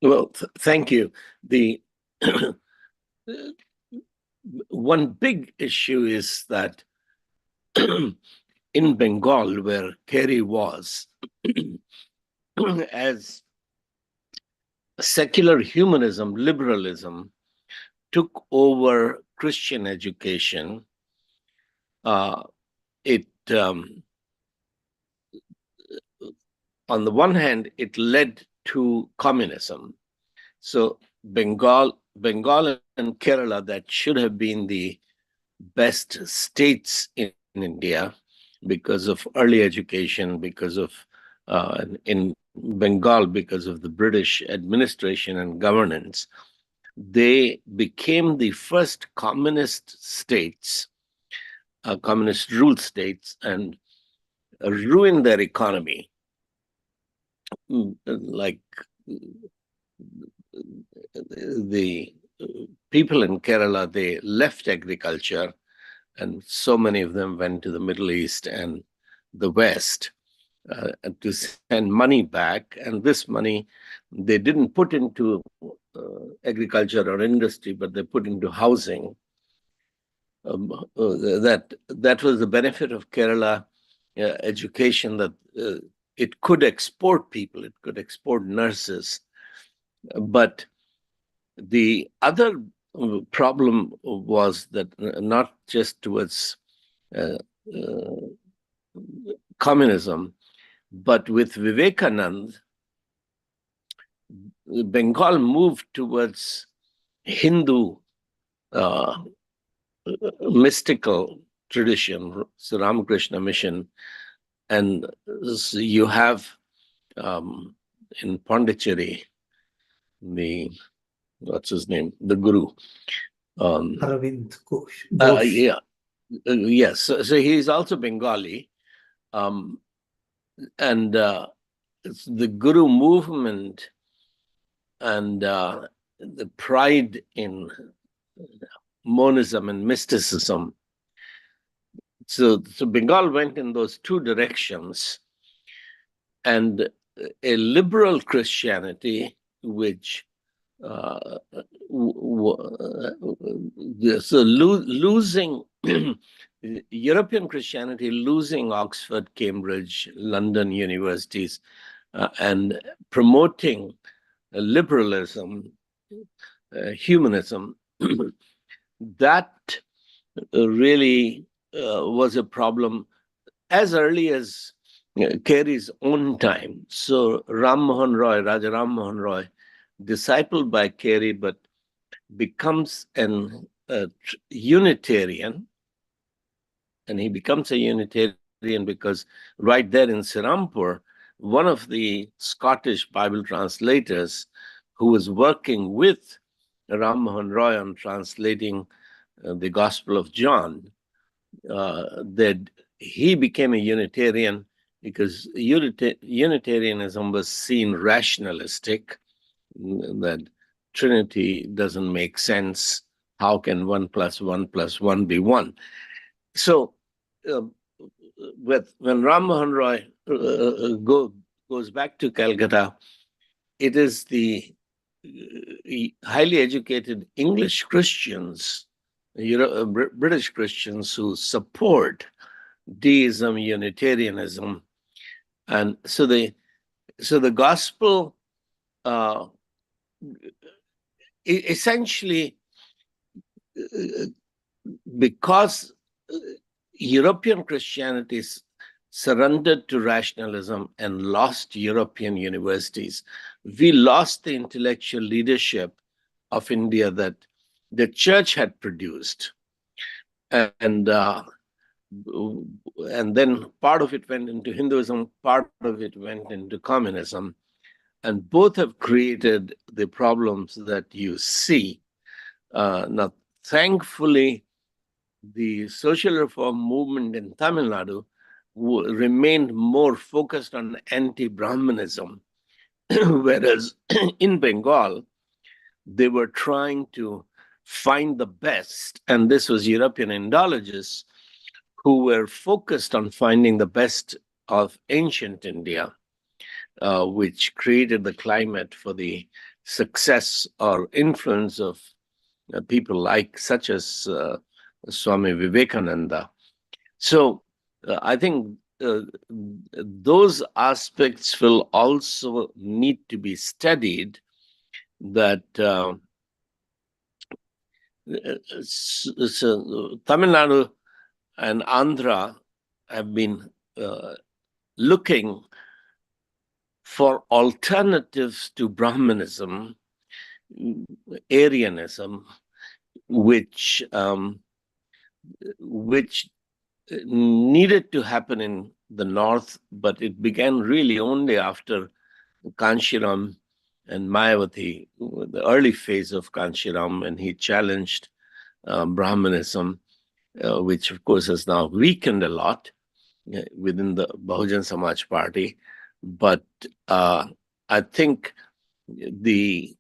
Well, thank you. The one big issue is that in Bengal, where Carey was, as secular humanism, liberalism, took over Christian education, it on the one hand, it led to communism. So Bengal and Kerala, that should have been the best states in India because of early education, because of in Bengal, because of the British administration and governance, they became the first communist states, communist ruled states, and ruined their economy. Like the people in Kerala, they left agriculture, and so many of them went to the Middle East and the West to send money back. And this money they didn't put into agriculture or industry, but they put into housing. That was the benefit of Kerala education, that it could export people, it could export nurses. But the other problem was that not just towards communism, but with Vivekananda, Bengal moved towards Hindu mystical tradition, so Ramakrishna mission. And so you have in Pondicherry, what's his name? The Guru. Aravind Ghosh. Yes. So he's also Bengali. And the Guru movement and the pride in monism and mysticism. So Bengal went in those two directions. And a liberal Christianity, which losing European Christianity, losing Oxford, Cambridge, London universities, and promoting liberalism, humanism, that really was a problem as early as Carey's own time. So Raja Ram Mohan Roy, discipled by Carey, but becomes an Unitarian. And he becomes a Unitarian because right there in Sirampur, one of the Scottish Bible translators who was working with Ram Mohan Roy on translating the Gospel of John, that he became a Unitarian because Unitarianism was seen rationalistic, that Trinity doesn't make sense. How can 1 + 1 + 1 be 1? So when Ram Mohan Roy goes back to Calcutta, it is the highly educated English Christians, British Christians, who support deism, Unitarianism. And so the gospel essentially, because European Christianity surrendered to rationalism and lost European universities, we lost the intellectual leadership of India that the church had produced. And then part of it went into Hinduism, part of it went into communism. And both have created the problems that you see. Now, thankfully, the social reform movement in Tamil Nadu remained more focused on anti-Brahmanism, whereas in Bengal, they were trying to find the best, and this was European Indologists who were focused on finding the best of ancient India, which created the climate for the success or influence of people like such as Swami Vivekananda. So I think those aspects will also need to be studied, that so Tamil Nadu and Andhra have been looking for alternatives to Brahmanism, Aryanism, which needed to happen in the north, but it began really only after Kanshiram and Mayavati, the early phase of Kanshiram, and he challenged Brahmanism, which of course has now weakened a lot within the Bahujan Samaj Party. But I think the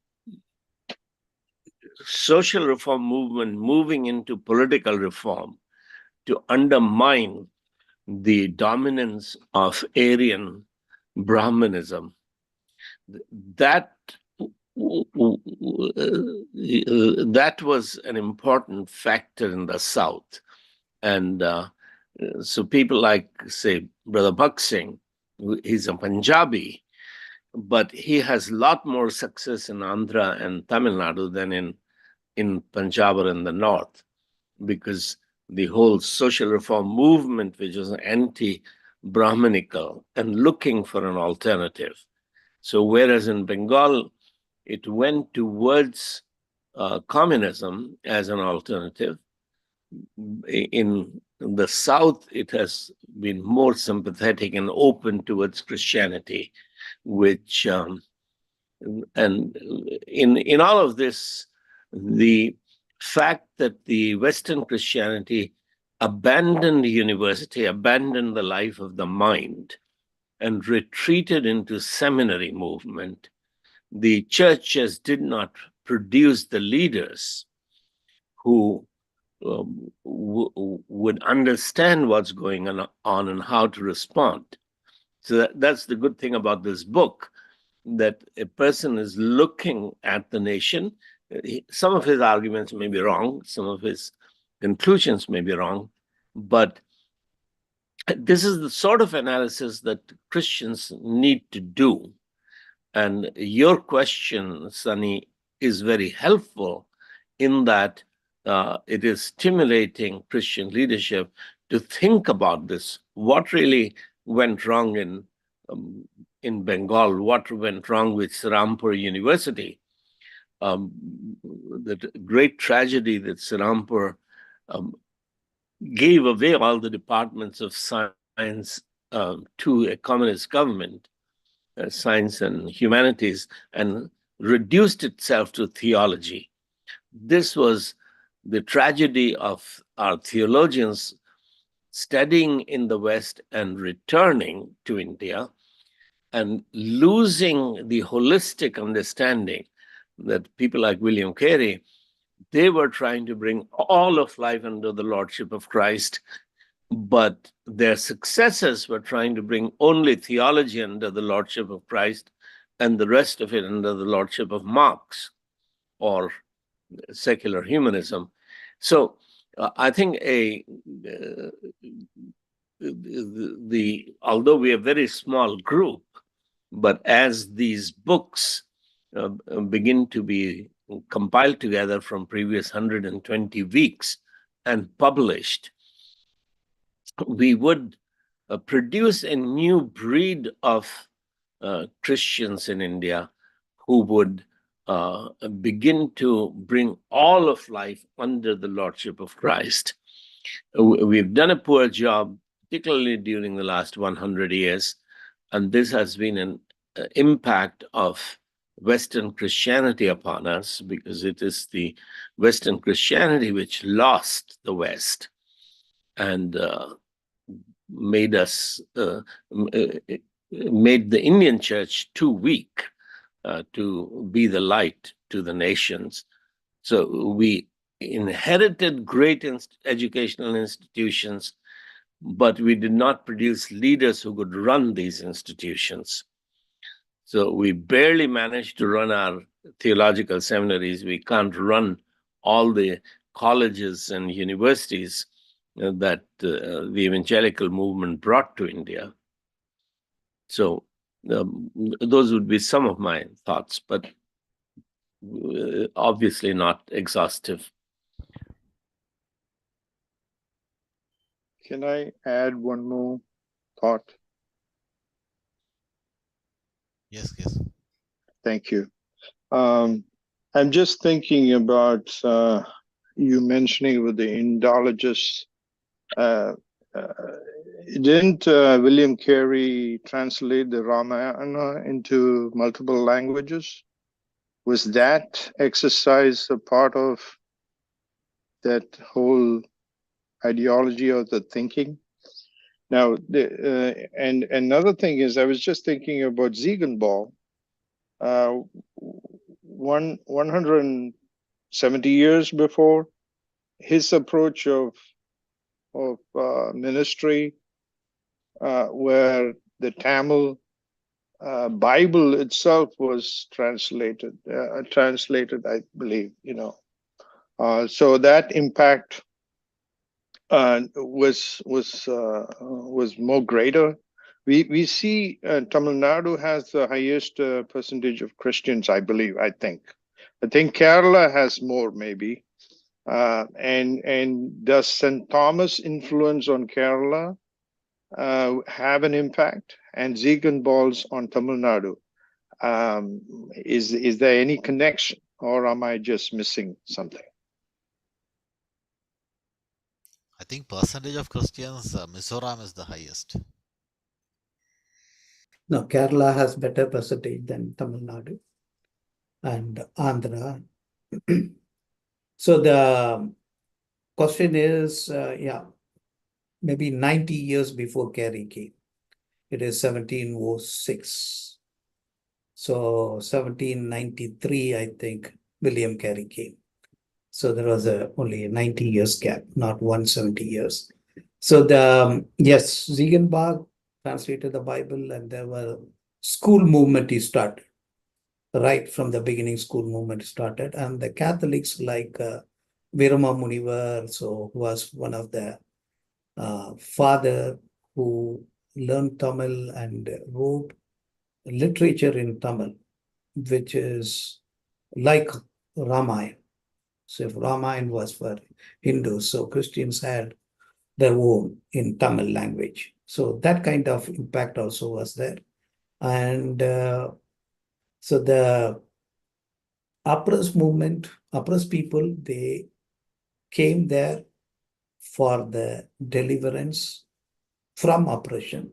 social reform movement moving into political reform to undermine the dominance of Aryan Brahmanism, that was an important factor in the South. And so people like, say, Brother Bhakt Singh, he's a Punjabi, but he has a lot more success in Andhra and Tamil Nadu than in Punjab or in the north, because the whole social reform movement, which was anti-Brahmanical and looking for an alternative. So whereas in Bengal, it went towards communism as an alternative, in the South, it has been more sympathetic and open towards Christianity, which, and in all of this, the fact that the Western Christianity abandoned university, abandoned the life of the mind, and retreated into seminary movement, the churches did not produce the leaders who would understand what's going on and how to respond. So that's the good thing about this book, that a person is looking at the nation. Some of his arguments may be wrong, some of his conclusions may be wrong, but this is the sort of analysis that Christians need to do. And your question, Sunny, is very helpful in that it is stimulating Christian leadership to think about this. What really went wrong in Bengal? What went wrong with Serampur University? The great tragedy that Serampur gave away all the departments of science to a communist government, science and humanities, and reduced itself to theology. This was the tragedy of our theologians studying in the West and returning to India and losing the holistic understanding that people like William Carey, they were trying to bring all of life under the lordship of Christ, but their successors were trying to bring only theology under the lordship of Christ and the rest of it under the lordship of Marx or secular humanism. So I think although we are a very small group, but as these books begin to be compiled together from previous 120 weeks and published, we would produce a new breed of Christians in India who would begin to bring all of life under the lordship of Christ. We've done a poor job, particularly during the last 100 years, and this has been an impact of Western Christianity upon us, because it is the Western Christianity which lost the West and made us made the Indian church too weak to be the light to the nations. So we inherited great educational institutions, but we did not produce leaders who could run these institutions. So we barely managed to run our theological seminaries. We can't run all the colleges and universities. that the evangelical movement brought to India. So those would be some of my thoughts, but obviously not exhaustive. Can I add one more thought? Yes. Thank you. I'm just thinking about you mentioning with the Indologists. Didn't William Carey translate the Ramayana into multiple languages? Was that exercise a part of that whole ideology or the thinking? Now, and another thing is, I was just thinking about Ziegenball. 170 years before, his approach of ministry, where the Tamil Bible itself was translated, I believe, so that impact was more greater. We see Tamil Nadu has the highest percentage of Christians, I believe. I think Kerala has more, maybe. And does St. Thomas' influence on Kerala have an impact? And Ziegenballs on Tamil Nadu, is there any connection, or am I just missing something? I think percentage of Christians, Mizoram is the highest. No, Kerala has better percentage than Tamil Nadu and Andhra. So the question is, maybe 90 years before Carey came. It is 1706. So 1793, I think, William Carey came. So there was only a 90 years gap, not 170 years. So yes, Ziegenbach translated the Bible, and there were school movement he started. Right from the beginning, school movement started, and the Catholics like Virama Munivar, so who was one of the father who learned Tamil and wrote literature in Tamil, which is like Ramayana. So if Ramayana was for Hindus, so Christians had their own in Tamil language. So that kind of impact also was there. And so the oppressed movement, oppressed people, they came there for the deliverance from oppression,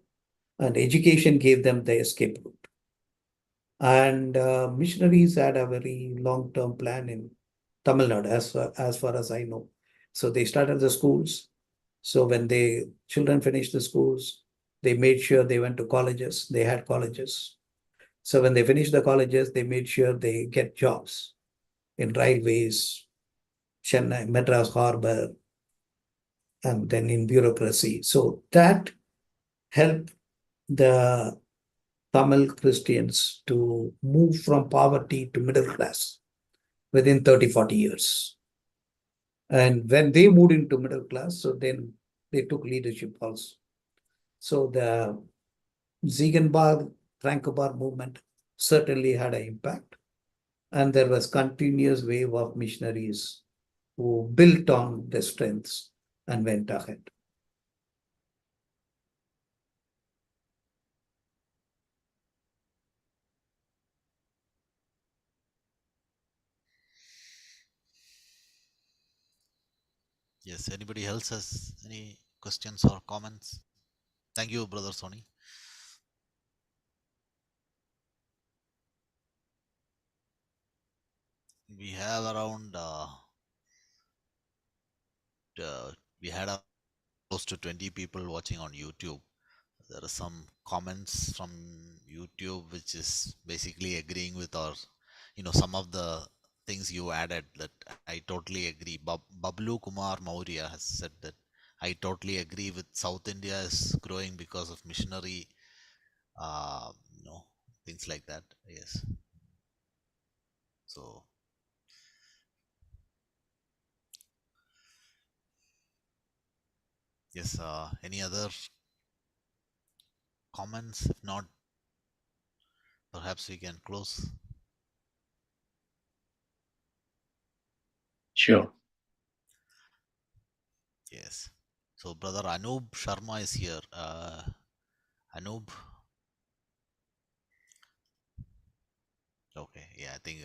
and education gave them the escape route. And missionaries had a very long-term plan in Tamil Nadu, as far as I know. So they started the schools. So when children finished the schools, they made sure they went to colleges. They had colleges. So when they finished the colleges, they made sure they get jobs in railways, Chennai, Madras Harbor, and then in bureaucracy. So that helped the Tamil Christians to move from poverty to middle class within 30, 40 years. And when they moved into middle class, so then they took leadership also. So the Ziegenbach, Francobar movement certainly had an impact. And there was continuous wave of missionaries who built on their strengths and went ahead. Yes, anybody else has any questions or comments? Thank you, Brother Sony. We have around, we had close to 20 people watching on YouTube. There are some comments from YouTube which is basically agreeing with some of the things you added, that I totally agree. Bablu Kumar Maurya has said that I totally agree with South India is growing because of missionary, uh, things like that. Yes. So Yes. Any other comments? If not, perhaps we can close. Sure. Yes. So, Brother Anub Sharma is here. Anub. Okay. Yeah, I think